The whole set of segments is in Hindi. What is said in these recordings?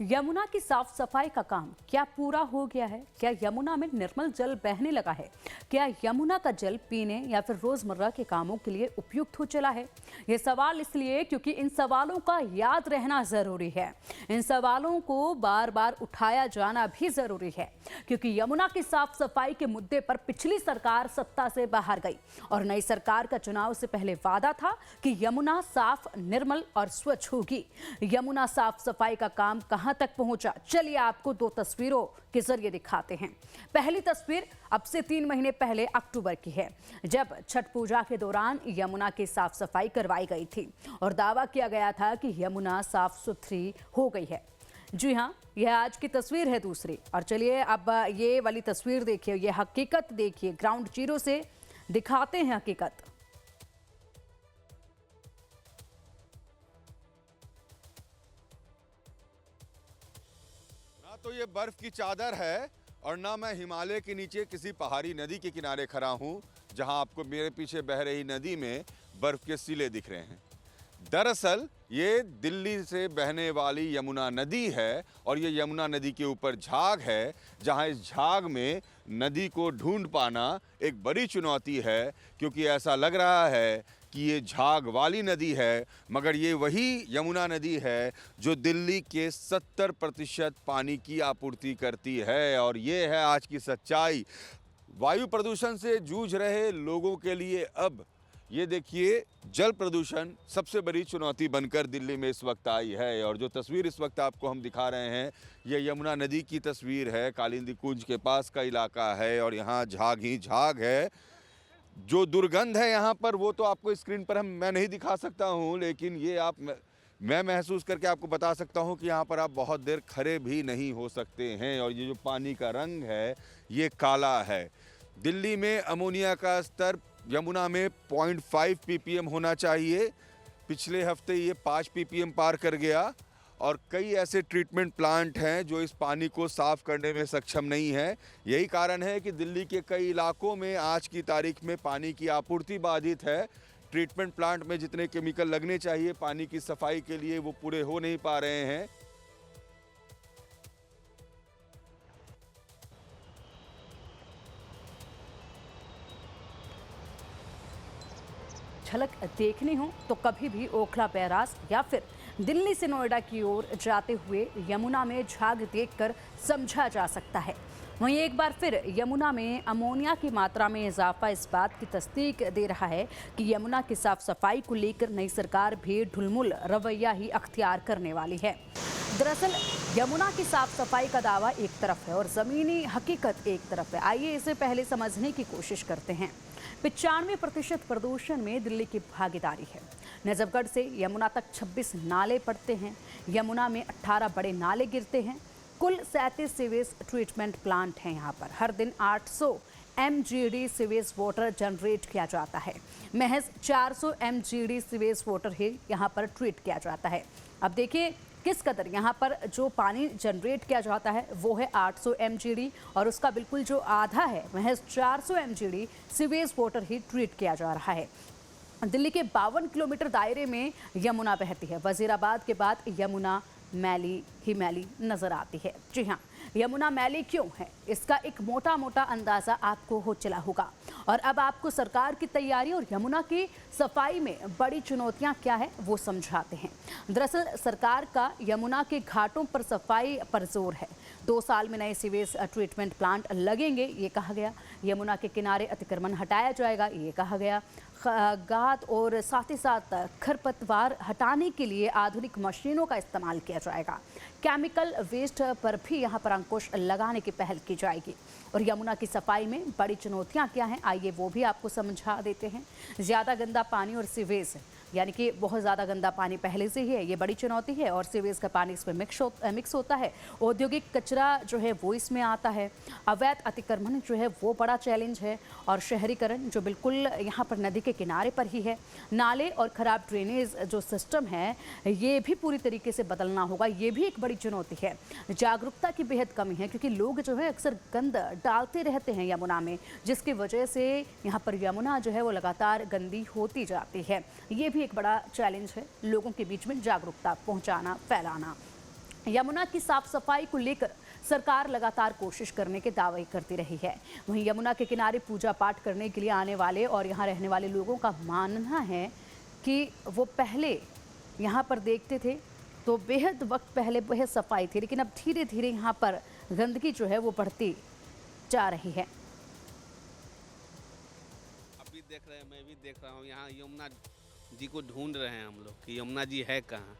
यमुना की साफ सफाई का काम क्या पूरा हो गया है? क्या यमुना में निर्मल जल बहने लगा है? क्या यमुना का जल पीने या फिर रोजमर्रा के कामों के लिए उपयुक्त हो चला है? ये सवाल इसलिए क्योंकि इन सवालों का याद रहना जरूरी है। इन सवालों को बार बार उठाया जाना भी जरूरी है, क्योंकि यमुना की साफ सफाई के मुद्दे पर पिछली सरकार सत्ता से बाहर गई और नई सरकार का चुनाव से पहले वादा था कि यमुना साफ, निर्मल और स्वच्छ होगी। यमुना साफ सफाई का काम कहां तक पहुंचा, चलिए आपको दो तस्वीरों के जरिए दिखाते हैं। पहली तस्वीर अब से 3 महीने पहले अक्टूबर की है, जब छठ पूजा के दौरान यमुना की साफ सफाई करवाई गई थी और दावा किया गया था कि यमुना साफ सुथरी हो गई है। जी हाँ, यह आज की तस्वीर है दूसरी। और चलिए अब ये वाली तस्वीर देखिए, ये हकीकत देखिए, ग्राउंड जीरो से दिखाते हैं हकीकत। ना तो ये बर्फ की चादर है और ना मैं हिमालय के नीचे किसी पहाड़ी नदी के किनारे खड़ा हूं, जहां आपको मेरे पीछे बह रही नदी में बर्फ के सिले दिख रहे हैं। दरअसल ये दिल्ली से बहने वाली यमुना नदी है और ये यमुना नदी के ऊपर झाग है, जहां इस झाग में नदी को ढूंढ पाना एक बड़ी चुनौती है, क्योंकि ऐसा लग रहा है कि ये झाग वाली नदी है, मगर ये वही यमुना नदी है जो दिल्ली के 70% पानी की आपूर्ति करती है। और ये है आज की सच्चाई। वायु प्रदूषण से जूझ रहे लोगों के लिए अब ये देखिए, जल प्रदूषण सबसे बड़ी चुनौती बनकर दिल्ली में इस वक्त आई है। और जो तस्वीर इस वक्त आपको हम दिखा रहे हैं, ये यमुना नदी की तस्वीर है। कालिंदी कुंज के पास का इलाका है और यहाँ झाग ही झाग है। जो दुर्गंध है यहाँ पर वो तो आपको स्क्रीन पर मैं नहीं दिखा सकता हूँ, लेकिन ये मैं महसूस करके आपको बता सकता हूँ कि यहाँ पर आप बहुत देर खड़े भी नहीं हो सकते हैं। और ये जो पानी का रंग है ये काला है। दिल्ली में अमोनिया का स्तर यमुना में 0.5 ppm होना चाहिए। पिछले हफ्ते ये 5 ppm पार कर गया। और कई ऐसे ट्रीटमेंट प्लांट हैं जो इस पानी को साफ करने में सक्षम नहीं है। यही कारण है कि दिल्ली के कई इलाकों में आज की तारीख में पानी की आपूर्ति बाधित है। ट्रीटमेंट प्लांट में जितने केमिकल लगने चाहिए पानी की सफाई के लिए, वो पूरे हो नहीं पा रहे हैं। झलक देखनी हो तो कभी भी ओखला बैराज या फिर दिल्ली से नोएडा की ओर जाते हुए यमुना में झाग देखकर समझा जा सकता है। वहीं एक बार फिर यमुना में अमोनिया की मात्रा में इजाफा इस बात की तस्दीक दे रहा है कि यमुना की साफ सफाई को लेकर नई सरकार भी ढुलमुल रवैया ही अख्तियार करने वाली है। दरअसल यमुना की साफ सफाई का दावा एक तरफ है और जमीनी हकीकत एक तरफ है। आइए इसे पहले समझने की कोशिश करते हैं। 95% प्रदूषण में दिल्ली की भागीदारी है। नजफगढ़ से यमुना तक 26 नाले पड़ते हैं। यमुना में 18 बड़े नाले गिरते हैं। कुल 37 सीवेज ट्रीटमेंट प्लांट हैं। यहाँ पर हर दिन 800 MGD सीवेज वाटर जनरेट किया जाता है। महज 400 MGD सीवेज वाटर ही यहाँ पर ट्रीट किया जाता है। अब देखिए किस कदर यहाँ पर जो पानी जनरेट किया जाता है वो है 800 MGD और उसका बिल्कुल जो आधा है महज 400 MGD सीवेज वाटर ही ट्रीट किया जा रहा है। दिल्ली के 52 किलोमीटर दायरे में यमुना बहती है। वजीराबाद के बाद यमुना मैली ही मैली नजर आती है। जी हाँ, यमुना मैली क्यों है, इसका एक मोटा मोटा अंदाजा आपको हो चला होगा। और अब आपको सरकार की तैयारी और यमुना की सफाई में बड़ी चुनौतियां क्या है वो समझाते हैं। दरअसल सरकार का यमुना के घाटों पर सफाई पर जोर है। 2 साल में नए सीवेज ट्रीटमेंट प्लांट लगेंगे, ये कहा गया। यमुना के किनारे अतिक्रमण हटाया जाएगा, ये कहा गया। घात और साथ ही साथ खरपतवार हटाने के लिए आधुनिक मशीनों का इस्तेमाल किया जाएगा। केमिकल वेस्ट पर भी यहाँ पर अंकुश लगाने की पहल की जाएगी। और यमुना की सफाई में बड़ी चुनौतियाँ क्या हैं, आइए वो भी आपको समझा देते हैं। ज़्यादा गंदा पानी और सीवेज, यानी कि बहुत ज़्यादा गंदा पानी पहले से ही है, ये बड़ी चुनौती है। और सीवेज का पानी इसमें मिक्स होता है। औद्योगिक कचरा जो है वो इसमें आता है। अवैध अतिक्रमण जो है वो बड़ा चैलेंज है। और शहरीकरण जो बिल्कुल यहाँ पर नदी के किनारे पर ही है। नाले और ख़राब ड्रेनेज जो सिस्टम है ये भी पूरी तरीके से बदलना होगा, ये भी एक बड़ी चुनौती है। जागरूकता की बेहद कमी है, क्योंकि लोग जो है अक्सर गंद डालते रहते हैं यमुना में, जिसकी वजह से यहाँ पर यमुना जो है वो लगातार गंदी होती जाती है। ये भी एक बड़ा चैलेंज है, लोगों के बीच में जागरूकता पहुंचाना, फैलाना। यमुना की साफ सफाई को लेकर सरकार लगातार कोशिश करने के दावे करती रही है। वहीं यमुना के किनारे पूजा पाठ करने के लिए आने वाले और यहां रहने वाले लोगों का मानना है कि वो पहले यहां पर देखते थे तो बेहद वक्त पहले बेहद सफाई थी, लेकिन अब धीरे धीरे यहां पर गंदगी जो है वो बढ़ती जा रही है। अभी देख रहे हैं, मैं भी देख रहा हूँ, यहाँ यमुना जी को ढूंढ रहे हैं हम लोग कि यमुना जी है कहाँ।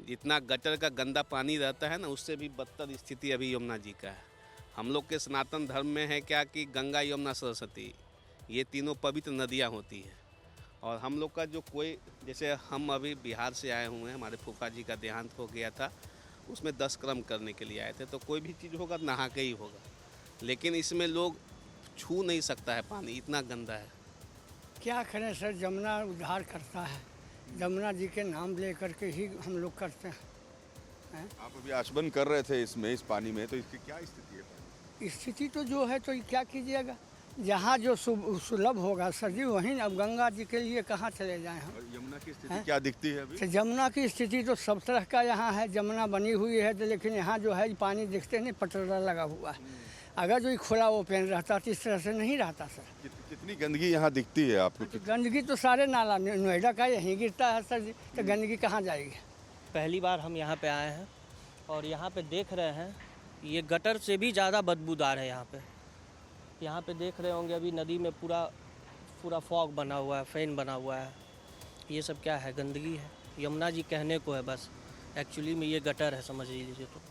जितना गटर का गंदा पानी रहता है ना, उससे भी बदतर स्थिति अभी यमुना जी का है। हम लोग के सनातन धर्म में है क्या कि गंगा, यमुना, सरस्वती ये तीनों पवित्र नदियाँ होती हैं। और हम लोग का जो कोई, जैसे हम अभी बिहार से आए हुए हैं, हमारे फूफा जी का देहांत हो गया था, उसमें 10 कर्म करने के लिए आए थे। तो कोई भी चीज़ होगा नहा के ही होगा, लेकिन इसमें लोग छू नहीं सकता है, पानी इतना गंदा है। क्या करें सर, यमुना उद्धार करता है, यमुना जी के नाम ले करके ही हम लोग करते हैं। आप अभी आचमन कर रहे थे इसमें, इस पानी में, तो इसकी क्या स्थिति है? स्थिति तो जो है तो क्या कीजिएगा, जहाँ जो सुलभ होगा सर जी वहीं। अब गंगा जी के लिए कहाँ चले जाएं हम। और यमुना की स्थिति क्या दिखती है अभी? तो यमुना की स्थिति तो सब तरह का यहाँ है, यमुना बनी हुई है तो, लेकिन यहाँ जो है पानी दिखते नहीं, पटरा लगा हुआ है। अगर जो खुला ओपन रहता तो इस तरह से नहीं रहता सर। कितनी गंदगी यहाँ दिखती है आपको? गंदगी तो सारे नाला नोएडा का यहीं गिरता है सर जी, तो गंदगी कहाँ जाएगी। पहली बार हम यहाँ पे आए हैं और यहाँ पे देख रहे हैं ये गटर से भी ज़्यादा बदबूदार है। यहाँ पे देख रहे होंगे अभी नदी में पूरा फॉग बना हुआ है, फैन बना हुआ है। ये सब क्या है? गंदगी है। यमुना जी कहने को है बस, एक्चुअली में ये गटर है, समझ लीजिए। तो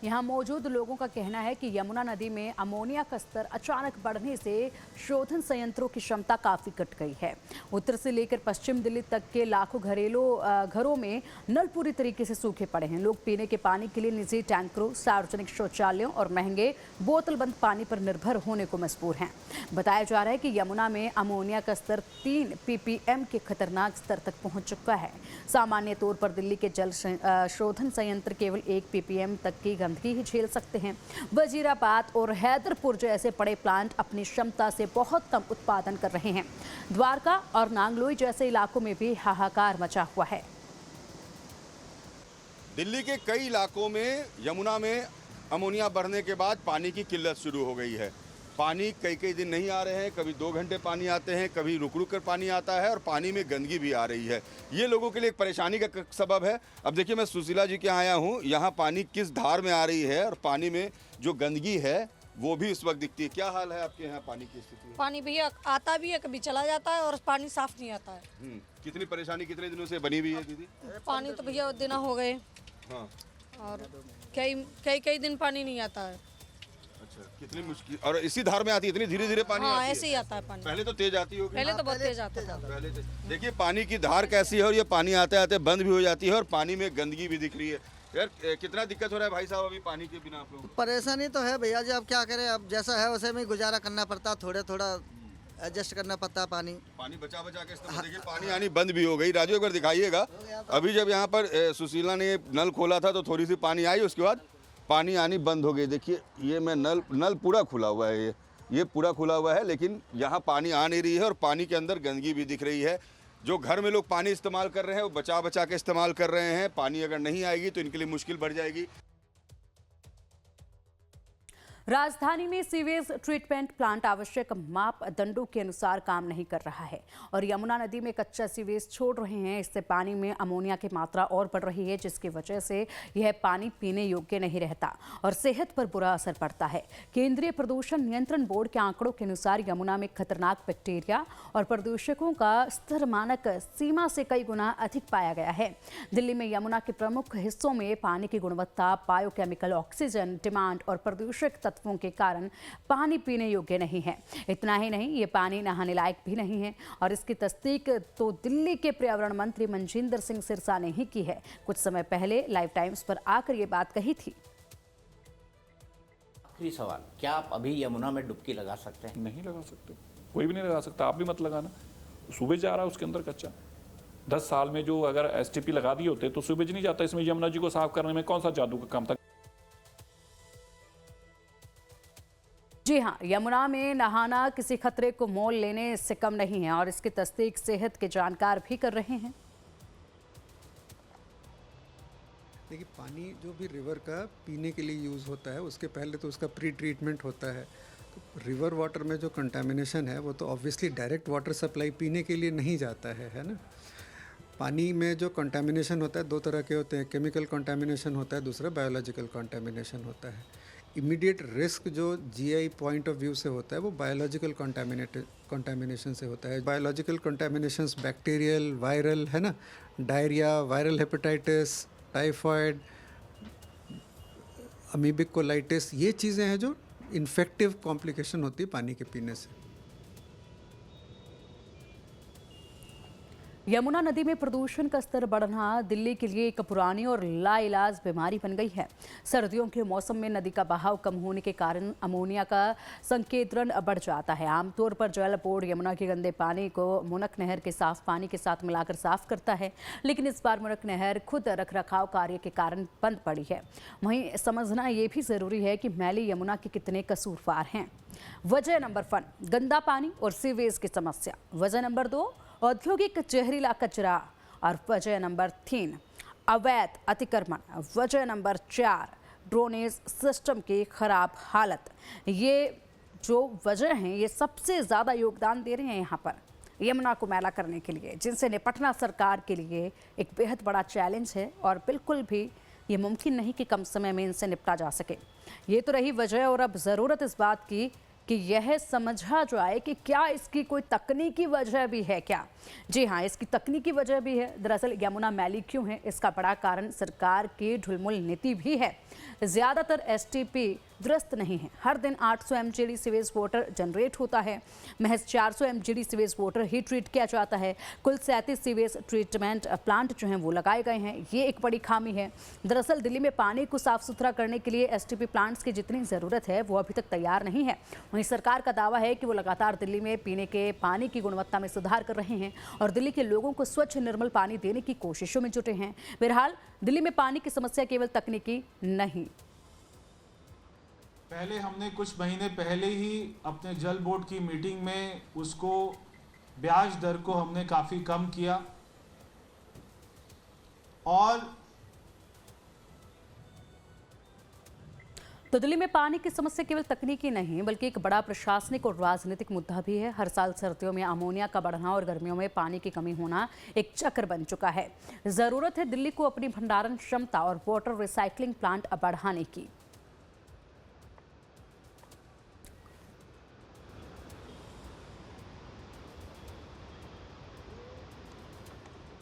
यहाँ मौजूद लोगों का कहना है कि यमुना नदी में अमोनिया का स्तर अचानक बढ़ने से शोधन संयंत्रों की क्षमता काफी घट गई है। उत्तर से लेकर पश्चिम दिल्ली तक के लाखों घरों में नल पूरी तरीके से सूखे पड़े हैं। लोग पीने के पानी के लिए निजी टैंकरों, सार्वजनिक शौचालयों और महंगे बोतलबंद पानी पर निर्भर होने को मजबूर हैं। बताया जा रहा है कि यमुना में अमोनिया का स्तर 3 ppm के खतरनाक स्तर तक पहुंच चुका है। सामान्य तौर पर दिल्ली के जल शोधन संयंत्र केवल 1 ppm तक की गंदगी ही झेल सकते हैं। वजीराबाद और हैदरपुर जैसे बड़े प्लांट अपनी क्षमता से बहुत कम उत्पादन कर रहे हैं। द्वारका और नांगलोई जैसे इलाकों में भी हाहाकार मचा हुआ है। दिल्ली के कई इलाकों में यमुना में अमोनिया बढ़ने के बाद पानी की किल्लत शुरू हो गई है। पानी कई दिन नहीं आ रहे हैं, कभी 2 घंटे पानी आते हैं, कभी रुक कर पानी आता है और पानी में गंदगी भी आ रही है। ये लोगों के लिए एक परेशानी का सबब है। अब देखिए, मैं सुशीला जी के यहाँ आया हूँ, यहाँ पानी किस धार में आ रही है और पानी में जो गंदगी है वो भी इस वक्त दिखती है। क्या हाल है आपके यहाँ पानी की स्थिति? पानी भैया आता भी है, कभी चला जाता है और पानी साफ नहीं आता है। कितनी परेशानी कितने दिनों से बनी हुई है दीदी? पानी तो भैया दिन हो गए। हाँ। और कई दिन पानी नहीं आता है। अच्छा, कितनी मुश्किल। और इसी धार में आती है, इतनी धीरे धीरे पानी हाँ, आती है? ऐसे ही आता है पानी। पहले तो तेज आती होगी। पहले तो बहुत तेज आता था। पहले से देखिए पानी की धार कैसी है और ये पानी आते आते बंद भी हो जाती है और पानी में गंदगी भी दिख रही है। यार कितना दिक्कत हो रहा है भाई साहब अभी पानी के बिना आप लोगों को? परेशानी तो है भैया जी, अब क्या करें, अब जैसा है वैसे में गुजारा करना पड़ता, थोड़ा एडजस्ट करना पड़ता। पानी बचा के इस्तेमाल। देखिए पानी आनी बंद भी हो गई। राजू एक बार दिखाइएगा। अभी जब यहाँ पर सुशीला ने नल खोला था तो थोड़ी सी पानी आई, उसके बाद पानी आनी बंद हो गई। देखिए ये मैं नल पूरा खुला हुआ है, ये पूरा खुला हुआ है, लेकिन यहाँ पानी आ नहीं रही है और पानी के अंदर गंदगी भी दिख रही है। जो घर में लोग पानी इस्तेमाल कर रहे हैं वो बचा के इस्तेमाल कर रहे हैं। पानी अगर नहीं आएगी तो इनके लिए मुश्किल बढ़ जाएगी। राजधानी में सीवेज ट्रीटमेंट प्लांट आवश्यक मापदंडों के अनुसार काम नहीं कर रहा है और यमुना नदी में कच्चा सीवेज छोड़ रहे हैं। इससे पानी में अमोनिया की मात्रा और बढ़ रही है, जिसकी वजह से यह पानी पीने योग्य नहीं रहता और सेहत पर बुरा असर पड़ता है। केंद्रीय प्रदूषण नियंत्रण बोर्ड के आंकड़ों के अनुसार यमुना में खतरनाक बैक्टीरिया और प्रदूषकों का स्तर मानक सीमा से कई गुना अधिक पाया गया है। दिल्ली में यमुना के प्रमुख हिस्सों में पानी की गुणवत्ता, बायोकेमिकल, ऑक्सीजन डिमांड और प्रदूषक तत्वों के कारण पानी पीने योग्य नहीं है। इतना ही नहीं, ये पानी नहाने लायक भी नहीं है और इसकी तस्दीक तो दिल्ली के पर्यावरण मंत्री मनजिंदर सिंह सिरसा ने ही की है। कुछ समय पहले लाइव टाइम्स पर आकर ये बात कही थी। आखिरी सवाल, क्या आप अभी यमुना में डुबकी लगा सकते हैं? नहीं लगा सकते, कोई भी नहीं लगा सकता। आप भी मत लगाना। सूबेज जा रहा है उसके अंदर कच्चा। 10 साल में जो अगर STP लगा दिए होते तो सूबेज नहीं जाता। इसमें यमुना जी को साफ करने में कौन सा जादू का काम था? जी हाँ, यमुना में नहाना किसी खतरे को मोल लेने से कम नहीं है और इसकी तस्दीक सेहत के जानकार भी कर रहे हैं। देखिए, पानी जो भी रिवर का पीने के लिए यूज़ होता है उसके पहले तो उसका प्री ट्रीटमेंट होता है। तो रिवर वाटर में जो कंटामिनेशन है वो तो ऑब्वियसली डायरेक्ट वाटर सप्लाई पीने के लिए नहीं जाता है ना। पानी में जो कंटामिनेशन होता है दो तरह के होते हैं, केमिकल कंटामिनेशन होता है, दूसरा बायोलॉजिकल कंटामिनेशन होता है। इमीडिएट रिस्क जो जीआई पॉइंट ऑफ व्यू से होता है वो बायोलॉजिकल कंटामिनेशन से होता है। बायोलॉजिकल कंटामिनेशंस बैक्टीरियल, वायरल, है ना, diarrhoea, viral hepatitis, typhoid, amoebic colitis, ये चीज़ें हैं जो इन्फेक्टिव कॉम्प्लिकेशन होती है पानी के पीने से। यमुना नदी में प्रदूषण का स्तर बढ़ना दिल्ली के लिए एक पुरानी और लाइलाज बीमारी बन गई है। सर्दियों के मौसम में नदी का बहाव कम होने के कारण अमोनिया का संकेंद्रण बढ़ जाता है। आमतौर पर जल बोर्ड यमुना के गंदे पानी को मुनक नहर के साफ पानी के साथ मिलाकर साफ करता है, लेकिन इस बार मुनक नहर खुद रखरखाव कार्य के कारण बंद पड़ी है। वहीं समझना ये भी जरूरी है कि मैली यमुना के कितने कसूरवार हैं। वजह नंबर 1, गंदा पानी और सीवेज की समस्या। वजह नंबर 2, औद्योगिक जहरीला कचरा। और वजह नंबर 3, अवैध अतिक्रमण। वजह नंबर 4, ड्रेनेज सिस्टम की खराब हालत। ये जो वजह हैं ये सबसे ज़्यादा योगदान दे रहे हैं यहाँ पर यमुना को मैला करने के लिए, जिनसे निपटना सरकार के लिए एक बेहद बड़ा चैलेंज है और बिल्कुल भी ये मुमकिन नहीं कि कम समय में इनसे निपटा जा सके। ये तो रही वजह, और अब ज़रूरत इस बात की कि यह समझा जाए कि क्या इसकी कोई तकनीकी वजह भी है क्या। जी हाँ, इसकी तकनीकी वजह भी है। दरअसल यमुना मैली क्यों है, इसका बड़ा कारण सरकार की ढुलमुल नीति भी है। ज़्यादातर एसटीपी दुरुस्त नहीं है। हर दिन 800 एमजीडी सीवेज वाटर जनरेट होता है, महज 400 एमजीडी सीवेज वाटर ही ट्रीट किया जाता है। कुल 37 सीवेज ट्रीटमेंट प्लांट जो हैं वो लगाए गए हैं। ये एक बड़ी खामी है। दरअसल दिल्ली में पानी को साफ सुथरा करने के लिए एसटीपी प्लांट्स की जितनी ज़रूरत है वो अभी तक तैयार नहीं है। वहीं सरकार का दावा है कि वो लगातार दिल्ली में पीने के पानी की गुणवत्ता में सुधार कर रहे हैं और दिल्ली के लोगों को स्वच्छ निर्मल पानी देने की कोशिशों में जुटे हैं। बहरहाल दिल्ली में पानी की समस्या केवल तकनीकी नहीं। पहले हमने कुछ महीने पहले ही अपने जल बोर्ड की मीटिंग में उसको ब्याज दर को हमने काफ़ी कम किया और तो दिल्ली में पानी की समस्या केवल तकनीकी नहीं बल्कि एक बड़ा प्रशासनिक और राजनीतिक मुद्दा भी है। हर साल सर्दियों में अमोनिया का बढ़ना और गर्मियों में पानी की कमी होना एक चक्र बन चुका है। ज़रूरत है दिल्ली को अपनी भंडारण क्षमता और वाटर रिसाइकलिंग प्लांट बढ़ाने की।